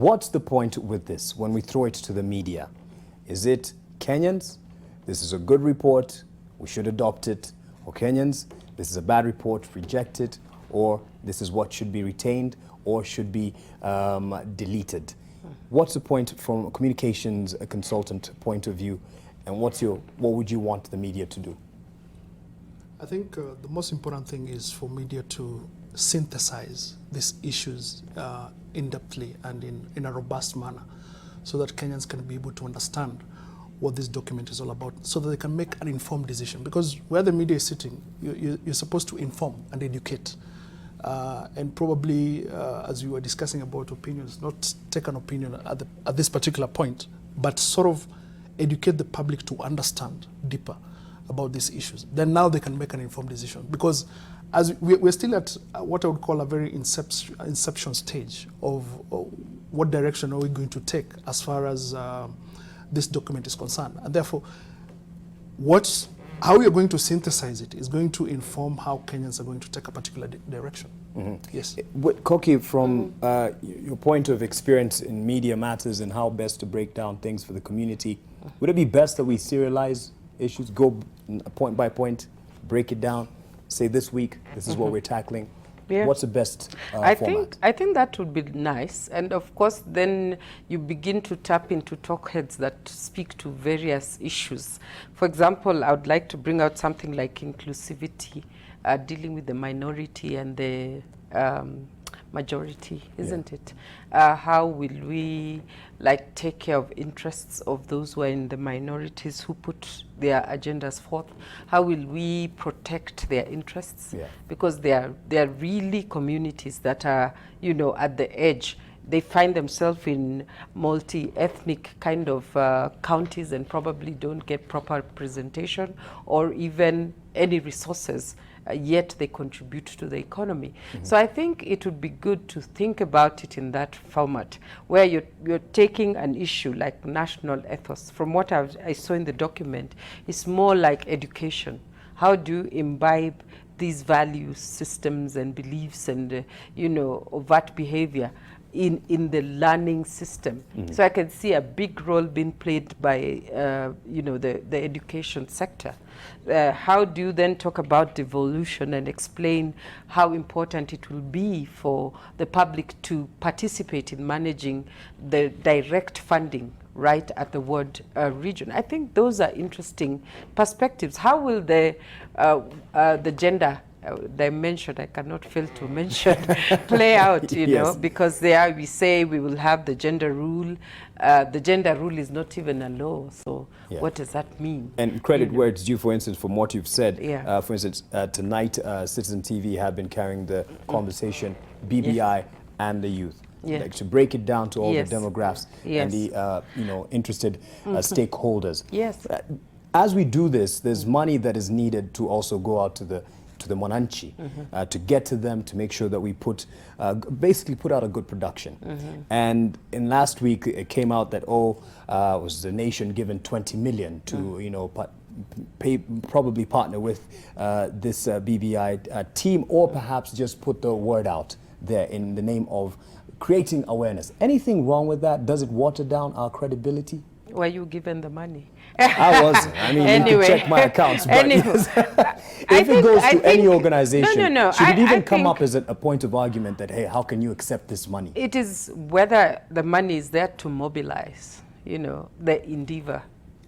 What's the point with this when we throw it to the media? Is it Kenyans, this is a good report, we should adopt it, or Kenyans, this is a bad report, reject it, or this is what should be retained or should be deleted? What's the point from a communications consultant point of view, and what would you want the media to do? I think the most important thing is for media to synthesize these issues in-depthly and in a robust manner, so that Kenyans can be able to understand what this document is all about, so that they can make an informed decision. Because where the media is sitting, you're supposed to inform and educate. And probably, as you were discussing about opinions, not take an opinion at this particular point, but sort of educate the public to understand deeper about these issues. Then now they can make an informed decision. Because as we're still at what I would call a very inception stage of what direction are we going to take as far as this document is concerned. And therefore, how we are going to synthesize it is going to inform how Kenyans are going to take a particular direction. Mm-hmm. Yes. Koki, from your point of experience in media matters and how best to break down things for the community, would it be best that we serialize issues, go point by point, break it down, say this week, this is what we're tackling? Yeah. What's the best format? I think that would be nice. And of course, then you begin to tap into talk heads that speak to various issues. For example, I would like to bring out something like inclusivity, dealing with the minority and the majority, isn't it? How will we take care of interests of those who are in the minorities who put their agendas forth? How will we protect their interests? Yeah. Because they are really communities that are, at the edge. They find themselves in multi-ethnic kind of counties and probably don't get proper representation or even any resources. Yet they contribute to the economy. Mm-hmm. So I think it would be good to think about it in that format, where you're taking an issue like national ethos. From what I saw in the document, it's more like education. How do you imbibe these values, systems, and beliefs, and overt behavior in the learning system? Mm-hmm. So I can see a big role being played by the education sector. How do you then talk about devolution and explain how important it will be for the public to participate in managing the direct funding right at the ward region? I think those are interesting perspectives. How will the gender dimension, I cannot fail to mention, play out, you know, because there we say we will have the gender rule. The gender rule is not even a law, so what does that mean? And credit where it's due, for instance, from what you've said. For instance, tonight, Citizen TV have been carrying the conversation, BBI and the youth. Like to break it down to all the demographics and the interested stakeholders. As we do this, there's money that is needed to also go out to the Mwananchi, to get to them, to make sure that we basically put out a good production. And in last week, it came out that, was the nation given 20 million to, probably partner with this BBI team, or perhaps just put the word out there in the name of creating awareness. Anything wrong with that? Does it water down our credibility? Were you given the money? I wasn't. I mean, you can check my accounts. But if it goes to any organization, should it even come up as a point of argument that, hey, how can you accept this money? It is whether the money is there to mobilize, the endeavor.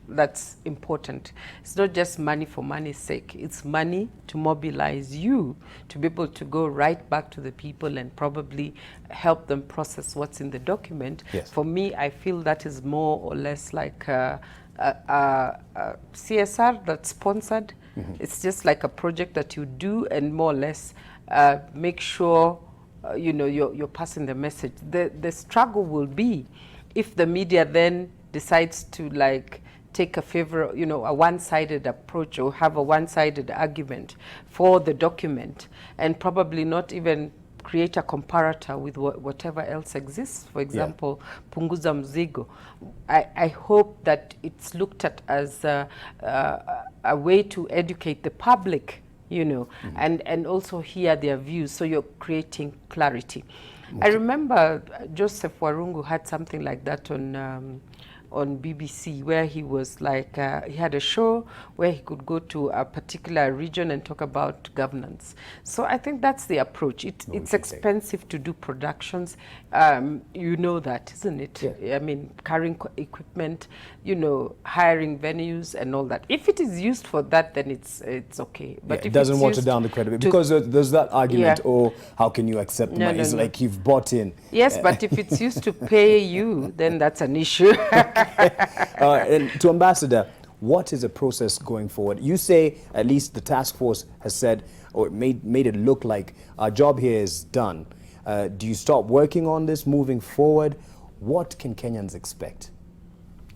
That's important. It's not just money for money's sake. It's money to mobilize you to be able to go right back to the people and probably help them process what's in the document. For me, I feel that is more or less like a CSR that's sponsored. It's just like a project that you do and more or less make sure you're passing the message. The struggle will be if the media then decides to take a a one-sided approach or have a one-sided argument for the document and probably not even create a comparator with whatever else exists. For example, Punguza Mzigo. I hope that it's looked at as a way to educate the public, and also hear their views, so you're creating clarity. I remember Joseph Warungu had something like that on BBC, where he was like, he had a show where he could go to a particular region and talk about governance. So I think that's the approach. It's expensive to do productions. You know that, isn't it? Yeah. I mean, carrying equipment, you know, hiring venues and all that. If it is used for that, then it's okay. But if it doesn't it's water down the credibility, because there's that argument, oh, how can you accept money? It's like you've bought in. Yes, but if it's used to pay you, then that's an issue. And to Ambassador, what is the process going forward? You say at least the task force has said, or made it look like our job here is done. Do you start working on this moving forward? What can Kenyans expect?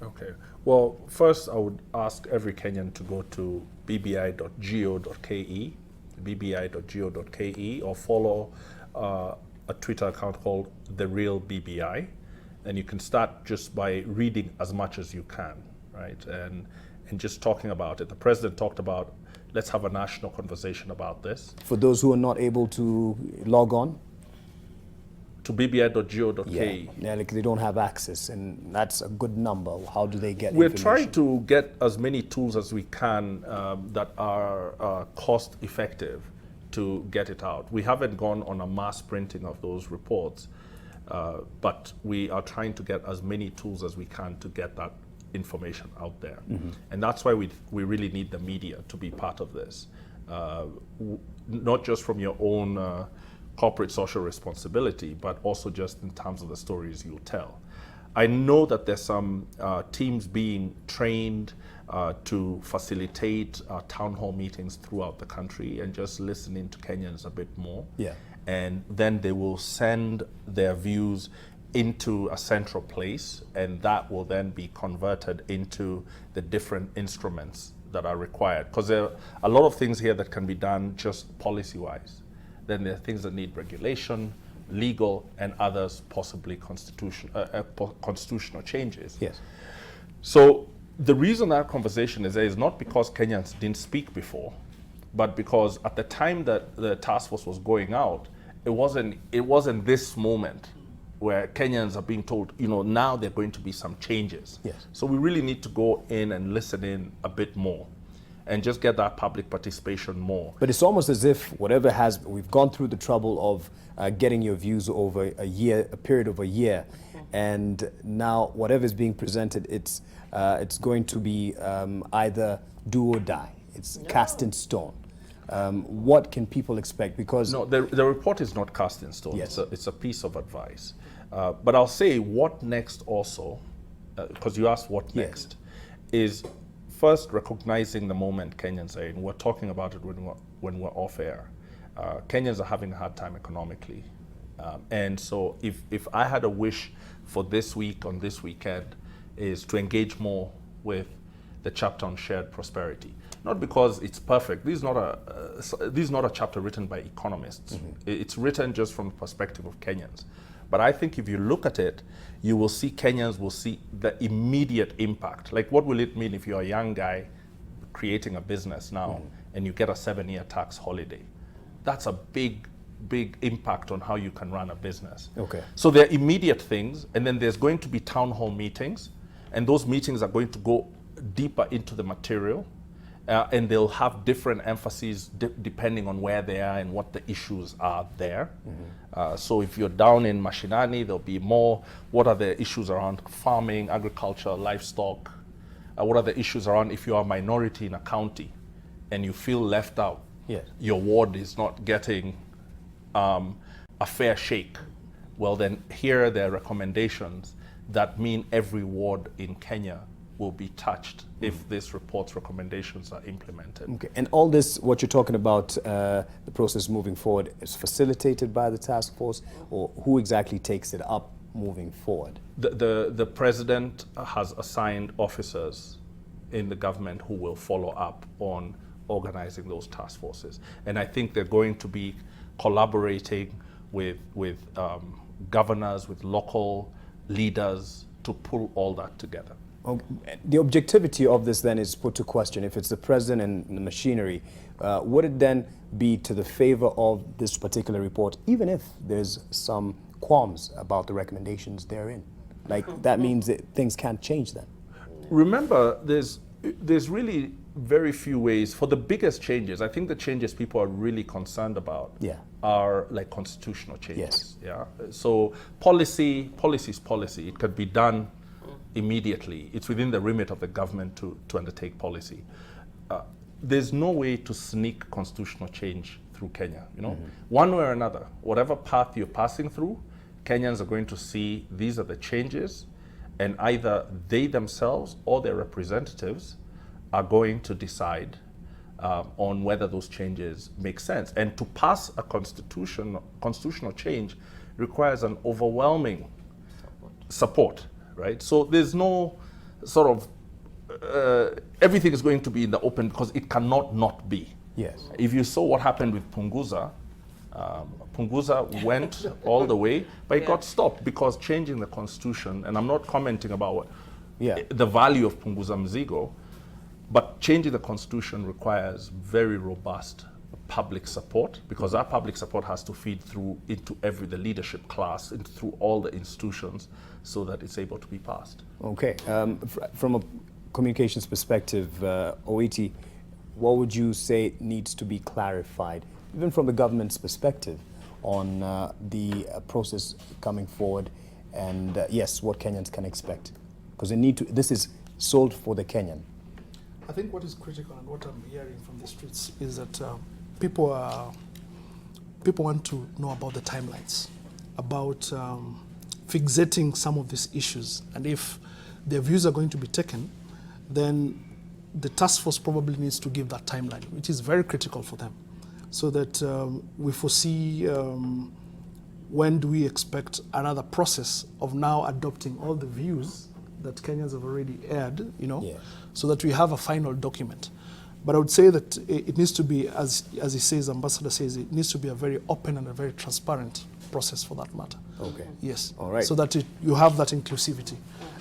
Okay. Well, first I would ask every Kenyan to go to bbi.go.ke, bbi.go.ke, or follow a Twitter account called The Real BBI. And you can start just by reading as much as you can, right? And just talking about it. The president talked about, let's have a national conversation about this. For those who are not able to log on? To bbi.go.ke. Yeah, like they don't have access, and that's a good number. How do they get We're information? trying to get as many tools as we can that are cost effective to get it out. We haven't gone on a mass printing of those reports, but we are trying to get as many tools as we can to get that information out there. Mm-hmm. And that's why we really need the media to be part of this. Not just from your own corporate social responsibility, but also just in terms of the stories you tell. I know that there's some teams being trained to facilitate town hall meetings throughout the country and just listening to Kenyans a bit more. Yeah. And then they will send their views into a central place, and that will then be converted into the different instruments that are required. Because there are a lot of things here that can be done just policy-wise. Then there are things that need regulation, legal, and others possibly constitutional changes. Yes. So the reason that conversation is there is not because Kenyans didn't speak before, but because at the time that the task force was going out, it wasn't this moment where Kenyans are being told, you know, now there are going to be some changes. Yes. So we really need to go in and listen in a bit more and just get that public participation more. But it's almost as if we've gone through the trouble of getting your views over a period of a year, and now whatever is being presented, it's going to be either do or die. It's cast in stone. What can people expect? Because no, the report is not cast in stone. Yes. It's a piece of advice. But I'll say what next also, because you asked what next, is first recognizing the moment Kenyans are in. We're talking about it when we're off air. Kenyans are having a hard time economically. And so if I had a wish for this week, on this weekend, is to engage more with the chapter on shared prosperity. Not because it's perfect. This is not a chapter written by economists. Mm-hmm. It's written just from the perspective of Kenyans. But I think if you look at it, you will see Kenyans will see the immediate impact. Like, what will it mean if you're a young guy creating a business now and you get a 7-year tax holiday? That's a big, big impact on how you can run a business. Okay. So there are immediate things, and then there's going to be town hall meetings, and those meetings are going to go deeper into the material. And they'll have different emphases depending on where they are and what the issues are there. Mm-hmm. So if you're down in Mashinani, there'll be more, what are the issues around farming, agriculture, livestock? What are the issues around if you are a minority in a county and you feel left out? Yes. Your ward is not getting a fair shake. Well, then here are their recommendations that mean every ward in Kenya will be touched if this report's recommendations are implemented. Okay, and all this, what you're talking about, the process moving forward, is facilitated by the task force, or who exactly takes it up moving forward? The president has assigned officers in the government who will follow up on organizing those task forces. And I think they're going to be collaborating with governors, with local leaders to pull all that together. The objectivity of this then is put to question. If it's the president and the machinery, would it then be to the favor of this particular report, even if there's some qualms about the recommendations therein. Like, that means that things can't change then. Remember, there's really very few ways. For the biggest changes, I think the changes people are really concerned about are like constitutional changes. Yeah. So policy is policy. It can be done immediately. It's within the remit of the government to undertake policy. There's no way to sneak constitutional change through Kenya. You know, one way or another, whatever path you're passing through, Kenyans are going to see these are the changes, and either they themselves or their representatives are going to decide on whether those changes make sense. And to pass a constitutional change requires an overwhelming support, right? So there's no sort of, everything is going to be in the open, because it cannot not be. Yes. If you saw what happened with Punguza, Punguza went all the way, but it got stopped because changing the constitution, and I'm not commenting about the value of Punguza Mzigo, but changing the constitution requires very robust public support, because that public support has to feed through into the leadership class, through all the institutions, so that it's able to be passed. Okay, from a communications perspective, Oiti, what would you say needs to be clarified, even from the government's perspective, on the process coming forward, and yes, what Kenyans can expect? Because this is sold for the Kenyan. I think what is critical, and what I'm hearing from the streets, is that people want to know about the timelines, about fixating some of these issues, and if their views are going to be taken, then the task force probably needs to give that timeline, which is very critical for them, so that we foresee when do we expect another process of now adopting all the views that Kenyans have already aired, you know, so that we have a final document. But I would say that it needs to be, as he says, Ambassador says, it needs to be a very open and a very transparent process for that matter. Okay. Yes. All right. So that you have that inclusivity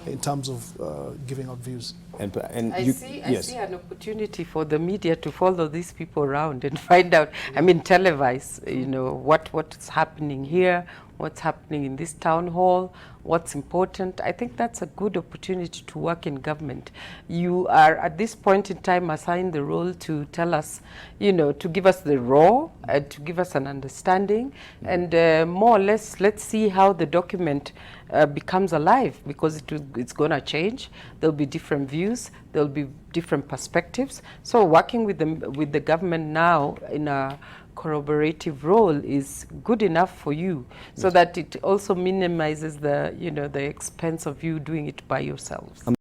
in terms of giving out views. And I see an opportunity for the media to follow these people around and find out, I mean, televise, you know, what's happening here, what's happening in this town hall, what's important. I think that's a good opportunity to work in government. You are, at this point in time, assigned the role to tell us, you know, to give us the raw, to give us an understanding, and more or less, let's see how the document becomes alive, because it's going to change. There'll be different views, there'll be different perspectives. So working with the government now in a corroborative role is good enough for you, so that it also minimizes the, you know, the expense of you doing it by yourselves.